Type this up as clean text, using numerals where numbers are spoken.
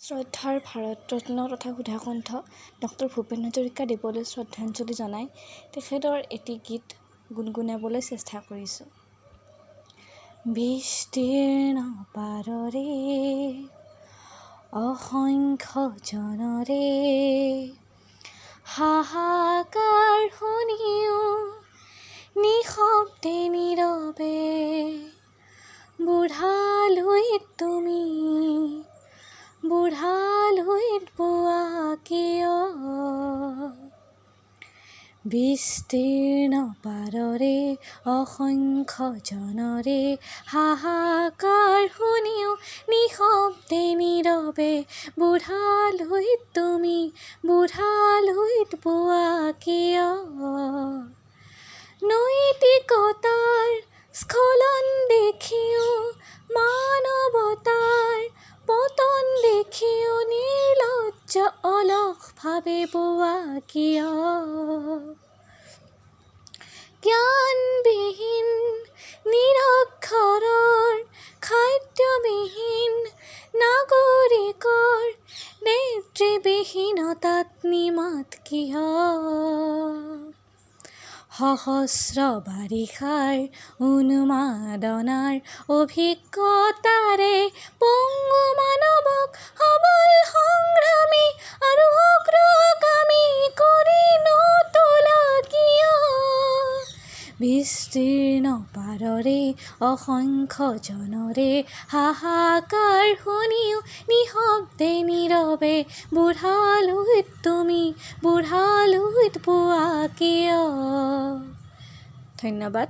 শ্ৰদ্ধাৰ ভাৰতৰত্ন তথা সুধাকণ্ঠ ডক্টৰ ভূপেন হাজৰিকাদেৱলৈ শ্ৰদ্ধাঞ্জলি জনাই তেখেতৰ এটি গীত গুণগুণাবলৈ চেষ্টা কৰিছোঁ। বিস্তীৰ্ণ পাৰৰে অসংখ্য জনৰে হাহাকাৰ শুনিও নিশব্দে নীৰৱে বুঢ়ালৈত তুমি বুঢ়ালৈত বোৱা কিয়? বিস্তীৰ্ণ পাৰৰে অসংখ্য জনৰে হাহাকাৰ শুনিও নিশব্দে নীৰৱে বুঢ়ালৈত তুমি বুঢ়ালৈত বোৱা কিয়? নৈতিকতাৰ স্খলন দেখিও মানৱতাৰ পতন দেখিও নিৰ্লজ্জ অলসভাৱে বোৱা কিয়? জ্ঞানবিহীন নিৰক্ষৰৰ খাদ্যবিহীন নাগৰিকৰ নেতৃবিহীনতাত নিমাত কিয়? সহস্ৰ বাৰিষাৰ উন্মাদনাৰ অভিজ্ঞতাৰে পংগু মানৱক সবল সংগ্ৰামী আৰু অগ্ৰগামী কৰি নতোলা কিয়? বিস্তীৰ্ণ পাৰৰে অসংখ্য জনৰে হাহাকাৰ শুনিও নিশব্দে নীৰৱে বুঢ়ালৈত তুমি বুঢ়ালৈত বোৱা কিয়? ধন্যবাদ।